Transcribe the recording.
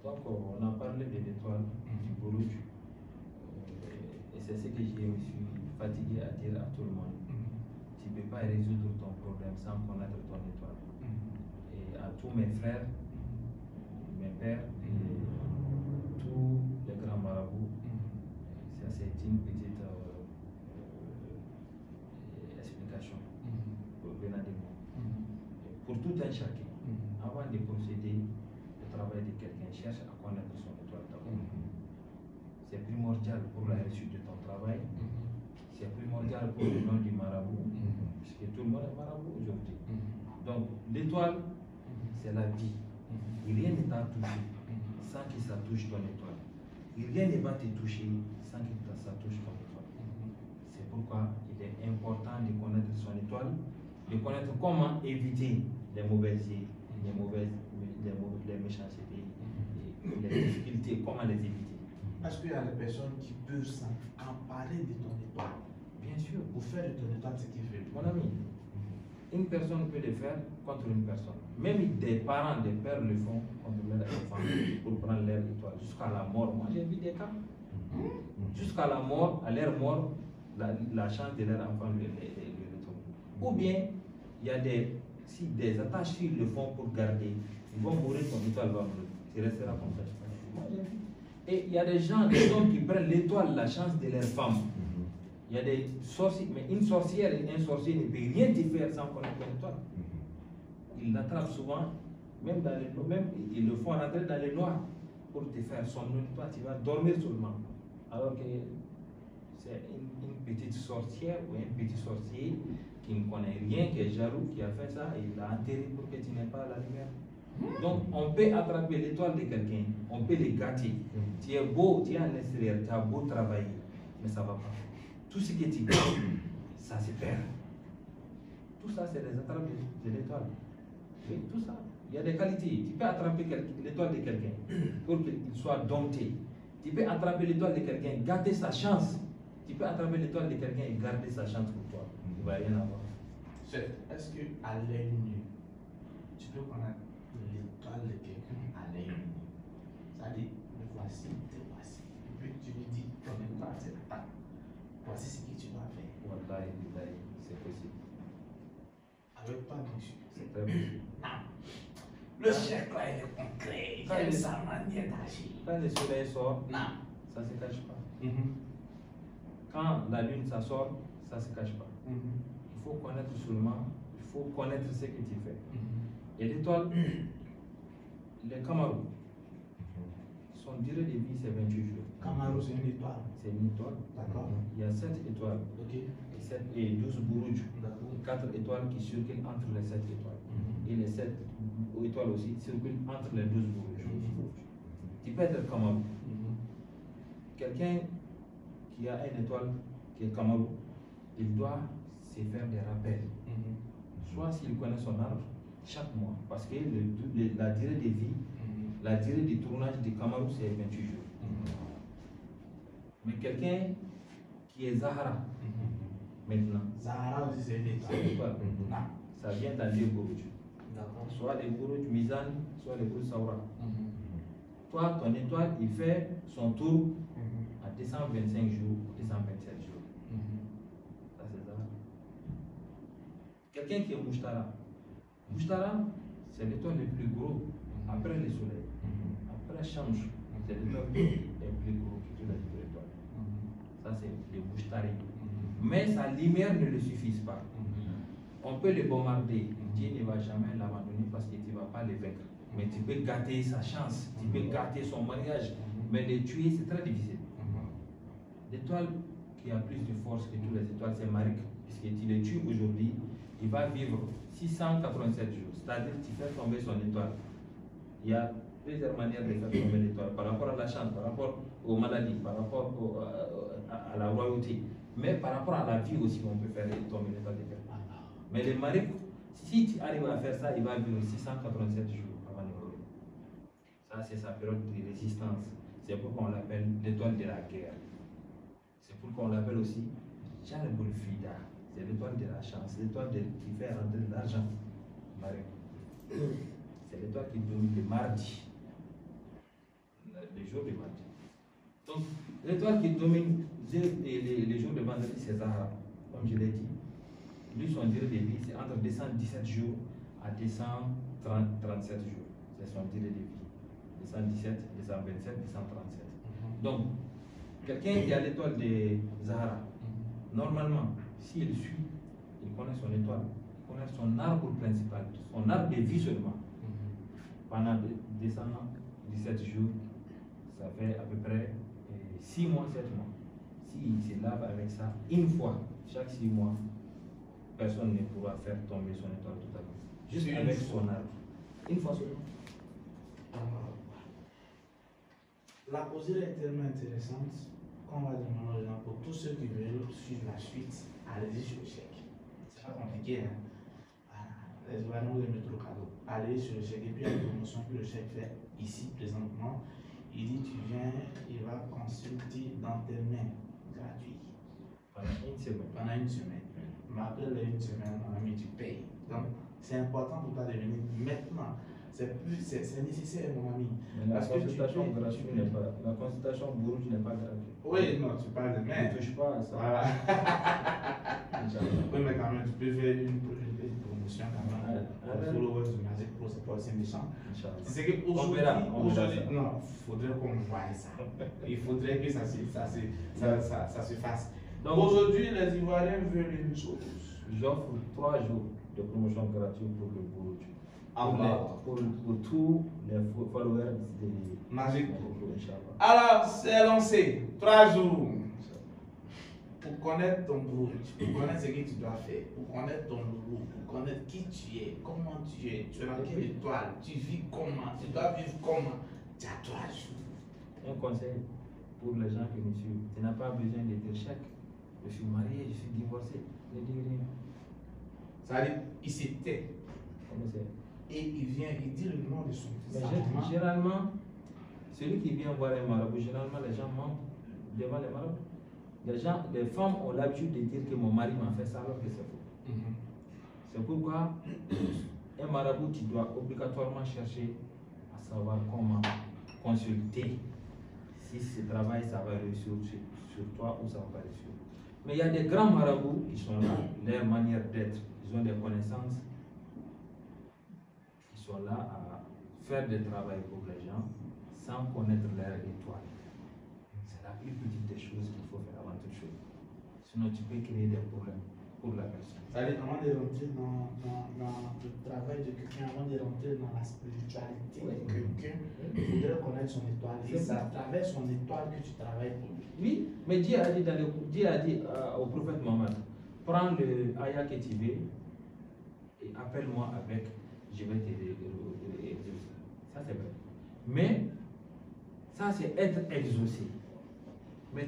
Donc, on a parlé de l'étoile du Bourouj. Et c'est ce que je suis fatigué à dire à tout le monde. Tu ne peux pas résoudre ton problème sans connaître ton étoile. Et à tous mes frères, mes pères, et tous les grands marabouts, ça c'est une petite explication venant de moi. Pour tout un chacun, avant de procéder au travail de quelqu'un, cherche à connaître son étoile d'abord. C'est primordial pour la réussite de ton travail. C'est primordial pour le nom du marabout, puisque tout le monde est marabout aujourd'hui. Donc, l'étoile, c'est la vie. Rien ne t'a touché sans que ça touche ton étoile. Rien ne va te toucher sans que ça touche ton étoile. C'est pourquoi il est important de connaître son étoile, de connaître comment éviter les mauvaises idées, les méchancetés, les difficultés, comment les éviter. Est-ce qu'il y a des personnes qui peuvent s'emparer de ton étoile? Bien sûr. Pour faire de ton étoile ce qu'il fait. Mon ami, une personne peut le faire contre une personne. Même des parents, des pères le font contre leurs enfants pour prendre leur étoile jusqu'à la mort. Moi, j'ai vu des cas. Jusqu'à la mort, à leur mort, la chance de leur enfant le retourne. Ou bien, il y a si des attaches filles le font pour garder, ils vont mourir, ton étoile va mourir. Tu resteras comme ça. Moi, j'ai vu. Et il y a des gens, des hommes qui prennent l'étoile, la chance de leur femme. Il y a des sorciers, mais une sorcière et un sorcier ne peut rien te faire sans connaître ton étoile. Ils l'attrapent souvent, même ils le font rentrer dans les noirs pour te faire somnoler. Toi, tu vas dormir seulement. Alors que c'est une petite sorcière ou un petit sorcier qui ne connaît rien, qui est jaloux, qui a fait ça, et il l'a enterré pour que tu n'aies pas la lumière. Donc, on peut attraper l'étoile de quelqu'un, on peut les gâter. Tu es beau, tu es à l'extérieur, tu as beau travailler, mais ça ne va pas. Tout ce que tu gagnes, ça se perd. Tout ça, c'est des attrapes de l'étoile. Oui, tout ça. Il y a des qualités. Tu peux attraper l'étoile de quelqu'un pour qu'il soit dompté. Tu peux attraper l'étoile de quelqu'un, garder sa chance. Tu peux attraper l'étoile de quelqu'un et garder sa chance pour toi. Il ne va rien avoir. Est-ce qu'à l'œil nu, tu peux connaître l'étoile de quelqu'un à l'œil nu? C'est-à-dire, le voici, te voici. Et puis tu lui dis, ton étoile, c'est ta. Voici ce que tu dois faire. Wallahi, c'est possible. Avec toi, bien sûr. C'est très possible. Non. Le chèque là, il est concret. Il aime sa manière d'agir. Quand le soleil sort, non, ça ne se cache pas. Quand la lune ça sort, ça ne se cache pas. Il faut connaître seulement, il faut connaître ce que tu fais. Et l'étoile, les Camarou, son durée de vie c'est 28 jours. Camaro, c'est une étoile. C'est une étoile. D'accord. Il y a 7 étoiles. Ok. Et 12 Bourouj. D'accord. 4 étoiles qui circulent entre les 7 étoiles. Et les 7 étoiles aussi circulent entre les 12 Bourouj. Tu peux être Camarou. Quelqu'un qui a une étoile qui est Camarou, il doit se faire des rappels. Soit s'il connaît son arbre, chaque mois. Parce que la durée de vie, la durée de tournage du Camarou, c'est 28 jours. Mais quelqu'un qui est Zahara, maintenant, Zahara aussi, c'est une étoile. c'est étoile. Ça vient dans les Bourouj. D'accord. Soit les Bourouj Mizan, soit les Bourouj Saoura. Toi, ton étoile, il fait son tour à 225 jours, 227 jours. Ça, c'est ça. Quelqu'un qui est Mouchtara. Mouchtara, c'est l'étoile le plus gros après le soleil. Après Shamsh, c'est l'étoile le plus gros que toutes les autres étoiles. Ça, c'est le Mouchtari. Mais sa lumière ne le suffit pas. On peut le bombarder. Dieu ne va jamais l'abandonner parce que tu ne vas pas le vaincre. Mais tu peux gâter sa chance, tu peux gâter son mariage. Mais le tuer, c'est très difficile. L'étoile qui a plus de force que toutes les étoiles, c'est Marik. Puisque tu le tues aujourd'hui, il va vivre 687 jours. C'est-à-dire que tu fais tomber son étoile. Il y a plusieurs manières de faire tomber l'étoile. Par rapport à la chance, par rapport aux maladies, par rapport à la royauté. Mais par rapport à la vie aussi, on peut faire tomber l'étoile de quelqu'un. Mais le Marik, si tu arrives à faire ça, il va vivre 687 jours avant de mourir. Ça, c'est sa période de résistance. C'est pourquoi on l'appelle l'étoile de la guerre. C'est pourquoi on l'appelle aussi Jalbul Fida. C'est l'étoile de la chance, l'étoile qui fait rentrer de l'argent. C'est l'étoile qui domine le mardi. jours de vendredi. Donc, l'étoile qui domine les jours de vendredi, c'est Zahra. Comme je l'ai dit, lui, son durée de vie, c'est entre 217 jours à 237 jours. C'est son durée de vie. 217, 227, 237. Donc, quelqu'un qui a l'étoile de Zahra, normalement, s'il suit, il connaît son étoile, il connaît son arbre principal, son arbre de vie seulement. Pendant 217 jours, ça fait à peu près 6 mois, 7 mois. S'il se lave avec ça une fois, chaque 6 mois, personne ne pourra faire tomber son étoile tout à coup. Juste avec son arbre. Une fois seulement. La posée est tellement intéressante qu'on va demander aux gens, pour tous ceux qui veulent suivre la suite, allez-y sur le chèque. C'est pas compliqué, hein? Voilà. Les voyants de mettre au cadeau. Allez sur le chèque et puis il y a une promotion que le chèque fait ici présentement. Il dit tu viens, il va consulter dans tes mains, gratuit. Pendant une semaine. Pendant une semaine. Mais après les une semaine, mon ami, tu payes. Donc c'est important pour toi de venir maintenant. C'est nécessaire, mon ami. Mais la consultation gratuite n'est pas. La consultation bourge n'est pas gratuite. Oui, non, tu parles de main. Ne touche pas à ça. Voilà. Oui, mais quand même, tu peux faire une promotion quand même. Les followers du Magic Pro, c'est pas aussi méchant. C'est qu'aujourd'hui, non, il faudrait qu'on voie ça. Il faudrait que ça se fasse. Donc aujourd'hui, les Ivoiriens veulent une chose. J'offre 3 jours de promotion gratuite pour le bourge. Pour tous les followers de Magic Pro. Alors, c'est lancé. 3 jours. Pour connaître ton bourge, pour connaître ce que tu dois faire, pour connaître ton loulou, pour connaître qui tu es, comment tu es dans quelle étoile, tu vis comment, tu dois vivre comment. Tu as 3 jours. Un conseil pour les gens qui me suivent, tu n'as pas besoin de dire chèque. Je suis marié, je suis divorcé. Ne dis rien. Ça veut dire, il se tait. Comment c'est? Et il vient, il dit le nom de son fils. Généralement, celui qui vient voir un marabout, généralement les gens mentent devant les marabouts. Les femmes ont l'habitude de dire que mon mari m'a fait ça alors que c'est faux. C'est pourquoi un marabout, tu dois obligatoirement chercher à savoir comment consulter. Si ce travail, ça va réussir sur toi ou ça va pas réussir. Mais il y a des grands marabouts qui sont là, leur manière d'être, ils ont des connaissances, ils sont là à faire des travaux pour les gens sans connaître leur étoile. C'est la plus petite des choses qu'il faut faire avant toute chose. Sinon, tu peux créer des problèmes pour la personne. C'est-à-dire, avant de rentrer dans le travail de quelqu'un, avant de rentrer dans la spiritualité de quelqu'un, il faudrait connaître son étoile. Et c'est à travers son étoile que tu travailles pour lui. Oui, mais Dieu a dit au prophète Mohammed, prends le ayah que tu veux et appelle-moi avec, je vais t'aider. Ça c'est vrai. Mais ça c'est être exaucé. Mais